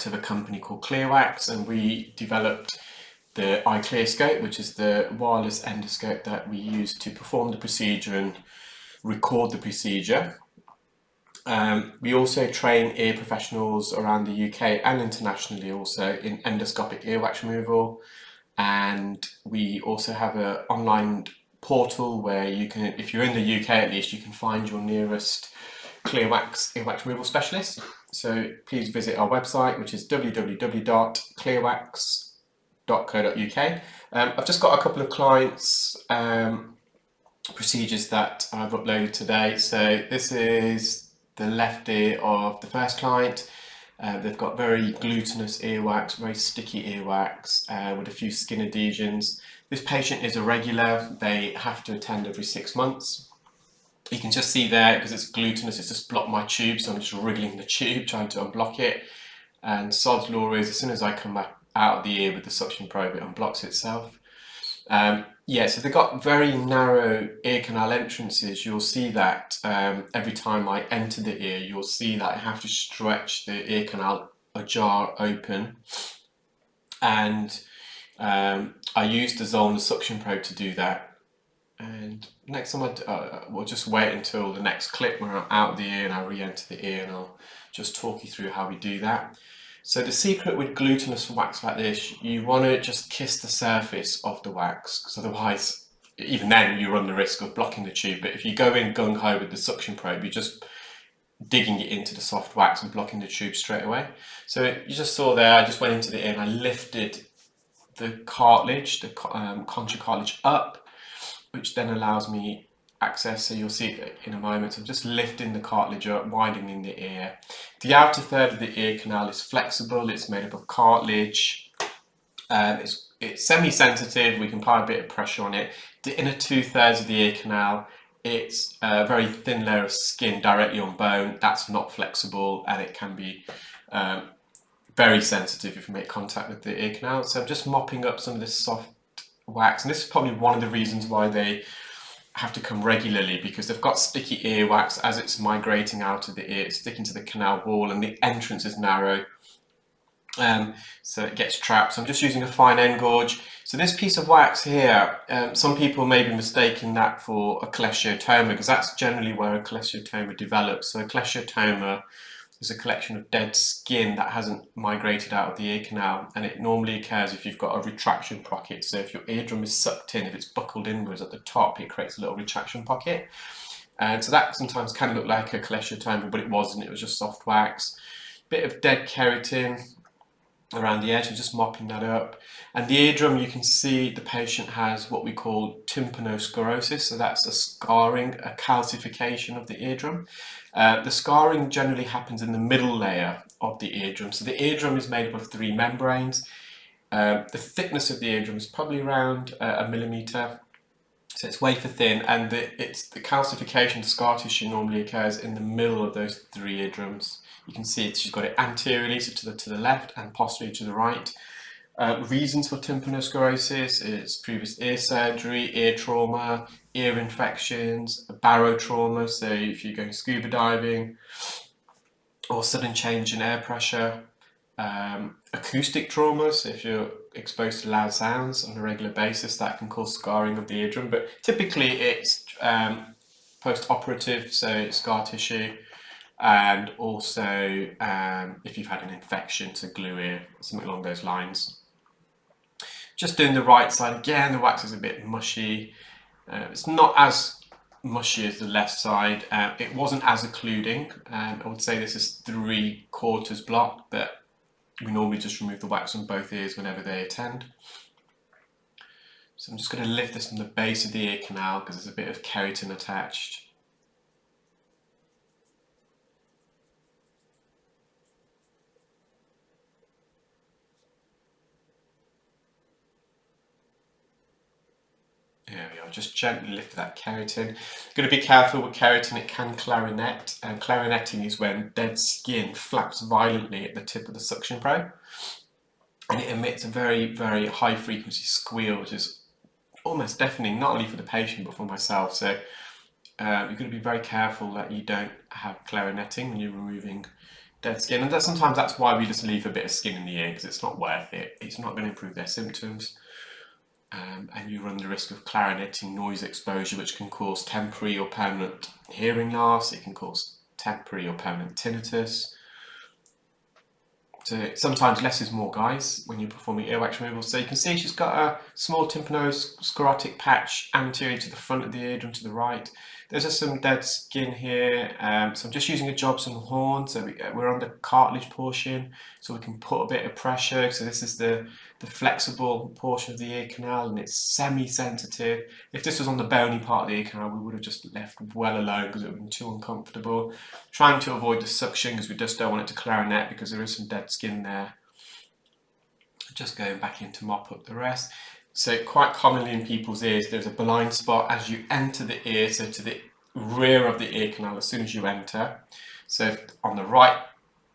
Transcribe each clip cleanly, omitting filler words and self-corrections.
product of a company called Clearwax, and we developed the iClearscope, which is the wireless endoscope that we use to perform the procedure and record the procedure. We also train ear professionals around the UK and internationally also in endoscopic earwax removal, and we also have an online portal where you can, if you're in the UK at least, you can find your nearest Clearwax earwax removal specialist. So please visit our website, which is www.clearwax.co.uk. I've just got a couple of clients' procedures that I've uploaded today. So this is the left ear of the first client. They've got very glutinous earwax, very sticky earwax with a few skin adhesions. This patient is a regular. They have to attend every 6 months. You can just see there, because it's glutinous, it's just blocked my tube, so I'm just wriggling the tube, trying to unblock it. And sod's law is, as soon as I come back out of the ear with the suction probe, it unblocks itself. Yeah, so they've got very narrow ear canal entrances. You'll see that every time I enter the ear, you'll see that I have to stretch the ear canal ajar open. And I use the Zollner suction probe to do that. And next time we'll just wait until the next clip where I'm out of the ear and I re-enter the ear, and I'll just talk you through how we do that. So the secret with glutinous wax like this, you want to just kiss the surface of the wax, because otherwise, even then, you run the risk of blocking the tube. But if you go in gung-ho with the suction probe, you're just digging it into the soft wax and blocking the tube straight away. So you just saw there, I just went into the ear and I lifted the cartilage, the concha cartilage up, which then allows me access. So you'll see it in a moment. So I'm just lifting the cartilage up, widening the ear. The outer third of the ear canal is flexible. It's made up of cartilage. It's semi-sensitive. We can apply a bit of pressure on it. The inner 2/3 of the ear canal, it's a very thin layer of skin directly on bone. That's not flexible, and it can be very sensitive if you make contact with the ear canal. So I'm just mopping up some of this soft wax, and this is probably one of the reasons why they have to come regularly, because they've got sticky earwax. As it's migrating out of the ear, it's sticking to the canal wall, and the entrance is narrow, so it gets trapped. So I'm just using a fine end gauge. So this piece of wax here, some people may be mistaking that for a cholesteatoma, because that's generally where a cholesteatoma develops. So a cholesteatoma is a collection of dead skin that hasn't migrated out of the ear canal, and it normally occurs if you've got a retraction pocket. So if your eardrum is sucked in, if it's buckled inwards at the top, it creates a little retraction pocket. And so that sometimes can look like a cholesteatoma, but it wasn't. It was just soft wax. Bit of dead keratin around the edge, and just mopping that up. And the eardrum, you can see the patient has what we call tympanosclerosis. So that's a scarring, a calcification of the eardrum. The scarring generally happens in the middle layer of the eardrum. So the eardrum is made up of 3 membranes. The thickness of the eardrum is probably around 1 millimeter. So it's wafer thin, and the calcification, the scar tissue, normally occurs in the middle of those 3 eardrums. You can see she's got it anteriorly, so to the left, and posteriorly to the right. Reasons for tympanosclerosis is previous ear surgery, ear trauma, ear infections, barotrauma, so if you're going scuba diving, or sudden change in air pressure, acoustic trauma, so if you're exposed to loud sounds on a regular basis, that can cause scarring of the eardrum. But typically it's post-operative, so scar tissue, and also if you've had an infection, so glue ear, something along those lines. Just doing the right side again, the wax is a bit mushy. It's not as mushy as the left side. It wasn't as occluding. I would say this is 3/4 blocked, but we normally just remove the wax on both ears whenever they attend. So I'm just going to lift this from the base of the ear canal, because there's a bit of keratin attached. There we are, just gently lift that keratin. Got to be careful with keratin, it can clarinet, and clarinetting is when dead skin flaps violently at the tip of the suction probe, and it emits a very, very high frequency squeal, which is almost deafening, not only for the patient but for myself. So you've got to be very careful that you don't have clarinetting when you're removing dead skin, and sometimes that's why we just leave a bit of skin in the ear, because it's not worth it. It's not going to improve their symptoms. And you run the risk of clarineting noise exposure, which can cause temporary or permanent hearing loss. It can cause temporary or permanent tinnitus. So sometimes less is more, guys, when you're performing earwax removal. So you can see she's got a small tympanosclerotic patch anterior to the front of the eardrum to the right. There's just some dead skin here. So I'm just using a Jobson horn. So we're on the cartilage portion, so we can put a bit of pressure. So this is the flexible portion of the ear canal, and it's semi-sensitive. If this was on the bony part of the ear canal, we would have just left well alone because it would have been too uncomfortable. Trying to avoid the suction because we just don't want it to clarinet because there is some dead skin there. Just going back in to mop up the rest. So quite commonly in people's ears, there's a blind spot as you enter the ear, so to the rear of the ear canal as soon as you enter. So on the right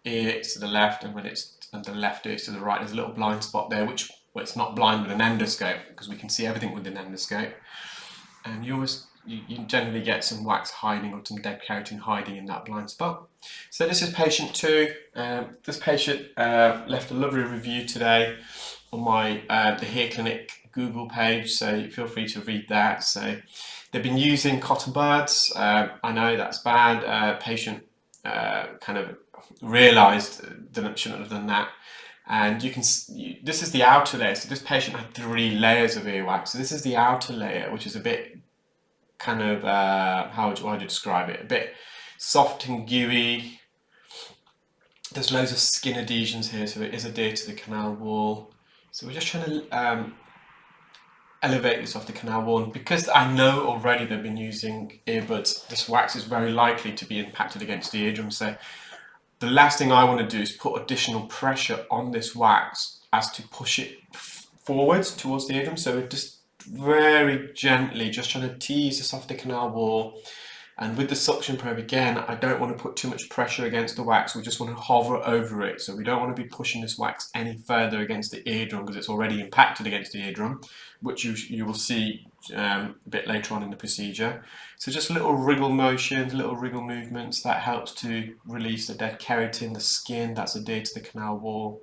ear it's to the left, and when it's on the left ear it's to the right, there's a little blind spot there, which it's not blind with an endoscope because we can see everything with an endoscope. And you generally get some wax hiding or some dead keratin hiding in that blind spot. So this is patient 2. This patient left a lovely review today on my the Hair Clinic Google page, so feel free to read that. So they've been using cotton buds. I know that's bad. Patient kind of realised that shouldn't have done that. And this is the outer layer. So this patient had 3 layers of earwax. So this is the outer layer, which is a bit kind of, how would you describe it? A bit soft and gooey. There's loads of skin adhesions here, so it is adhered to the canal wall. So we're just trying to elevate this off the canal wall. And because I know already they've been using earbuds, this wax is very likely to be impacted against the eardrum. So the last thing I want to do is put additional pressure on this wax as to push it forwards towards the eardrum. So we're just very gently just trying to tease this off the canal wall. And with the suction probe, again, I don't want to put too much pressure against the wax. We just want to hover over it. So we don't want to be pushing this wax any further against the eardrum because it's already impacted against the eardrum, which you will see a bit later on in the procedure. So just little wriggle motions, little wriggle movements, that helps to release the dead keratin, the skin that's adhered to the canal wall.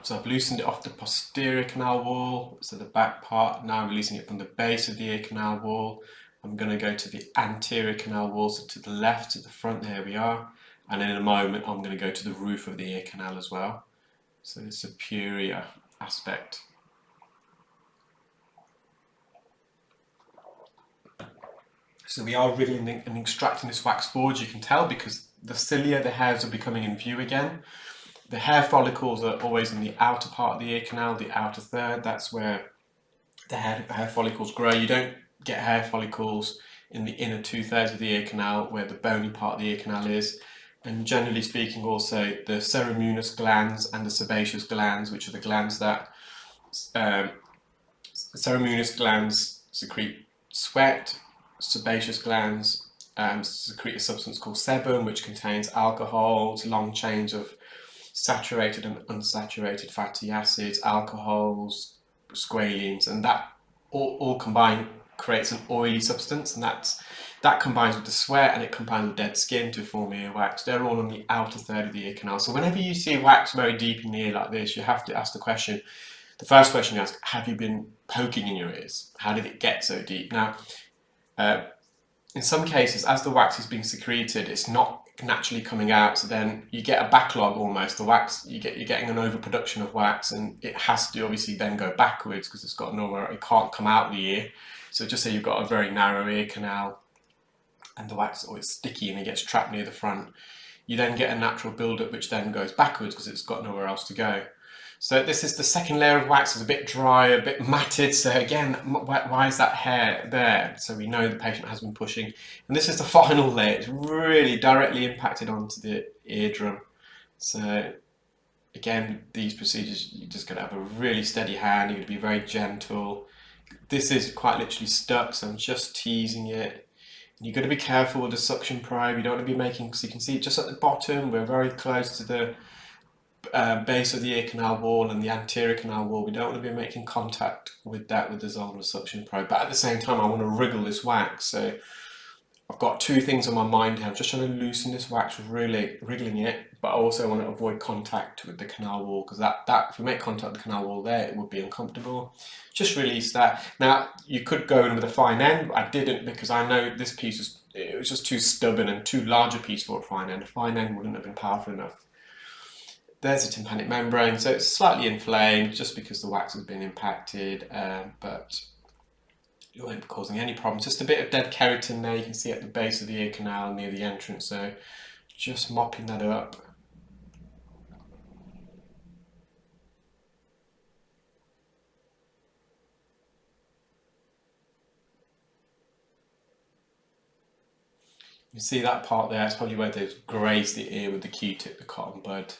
So I've loosened it off the posterior canal wall, so the back part. Now I'm releasing it from the base of the ear canal wall. I'm going to go to the anterior canal wall, so to the left, to the front, there we are. And in a moment I'm going to go to the roof of the ear canal as well. So the superior aspect. So we are wriggling and extracting this wax forward, you can tell, because the cilia, the hairs are becoming in view again. The hair follicles are always in the outer part of the ear canal, the outer third. That's where the hair follicles grow. You don't get hair follicles in the inner 2/3 of the ear canal where the bony part of the ear canal is. And generally speaking also the ceruminous glands and the sebaceous glands, which are the glands that ceruminous glands secrete sweat, sebaceous glands secrete a substance called sebum, which contains alcohols, long chains of saturated and unsaturated fatty acids, alcohols, squalenes, and that all combined creates an oily substance, and that combines with the sweat and it combines with dead skin to form earwax. They're all on the outer third of the ear canal. So whenever you see wax very deep in the ear like this, you have to ask the question, the first question you ask, have you been poking in your ears? How did it get so deep? Now, in some cases, as the wax is being secreted, it's not naturally coming out, so then you get a backlog almost. The wax, you're getting an overproduction of wax, and it has to obviously then go backwards because it's got nowhere, it can't come out the ear. So just say you've got a very narrow ear canal and the wax, or it's sticky and it gets trapped near the front, you then get a natural buildup which then goes backwards because it's got nowhere else to go. So this is the second layer of wax. It's a bit dry, a bit matted. So again, why is that hair there? So we know the patient has been pushing. And this is the final layer. It's really directly impacted onto the eardrum. So again, these procedures, you're just going to have a really steady hand. You're going to be very gentle. This is quite literally stuck, so I'm just teasing it. And you've got to be careful with the suction probe. You don't want to be making, so you can see just at the bottom, we're very close to the base of the ear canal wall and the anterior canal wall. We don't want to be making contact with that with the Zollner suction probe, but at the same time I want to wriggle this wax. So I've got two things on my mind here. I'm just trying to loosen this wax, really wriggling it, but I also want to avoid contact with the canal wall, because that if we make contact with the canal wall there, it would be uncomfortable. Just release that. Now you could go in with a fine end, but I didn't, because I know this piece was just too stubborn and too large a piece for a fine end. A fine end wouldn't have been powerful enough. There's a tympanic membrane, so it's slightly inflamed just because the wax has been impacted, but it won't be causing any problems. Just a bit of dead keratin there, you can see at the base of the ear canal near the entrance, so just mopping that up. You see that part there, it's probably where they've grazed the ear with the Q-tip, the cotton bud.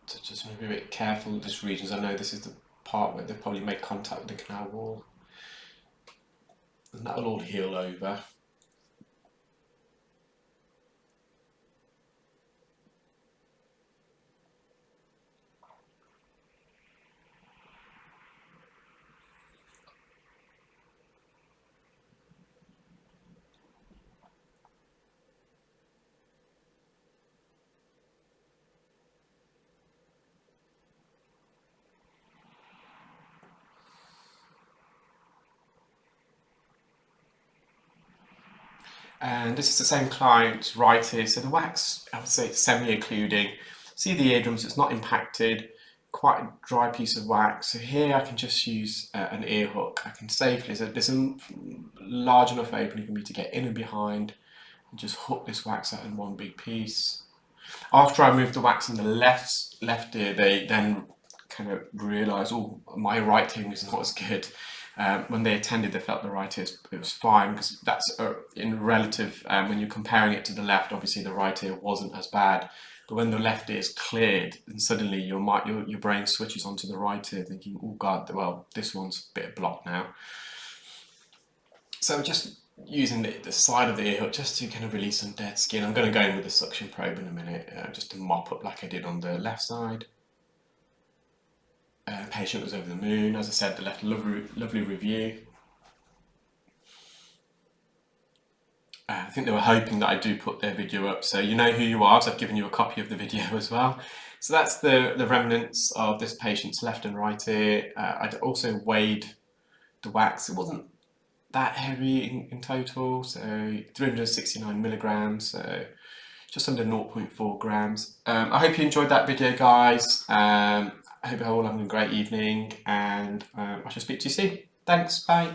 So just maybe a bit careful with this region. I know this is the part where they've probably made contact with the canal wall. And that'll all heal over. And this is the same client right here. So the wax, I would say, semi-occluding. See the eardrums, it's not impacted. Quite a dry piece of wax. So here I can just use an ear hook. I can safely, there's a large enough opening for me to get in and behind and just hook this wax out in one big piece. After I moved the wax in the left ear, they then kind of realised, oh, my right hearing is not as good. When they attended, they felt the right ear, it was fine, because that's in relative, when you're comparing it to the left, obviously the right ear wasn't as bad. But when the left ear is cleared, and suddenly your brain switches onto the right ear, thinking, oh God, well, this one's a bit blocked now. So just using the side of the ear hook just to kind of release some dead skin. I'm going to go in with a suction probe in a minute, just to mop up like I did on the left side. Patient was over the moon. As I said, they left a lovely review. I think they were hoping that I do put their video up, so you know who you are, so I've given you a copy of the video as well. So that's the remnants of this patient's left and right ear. I'd also weighed the wax. It wasn't that heavy in total, so 369 milligrams, so just under 0.4 grams. I hope you enjoyed that video, guys. I hope you're all having a great evening, and I shall speak to you soon. Thanks, bye.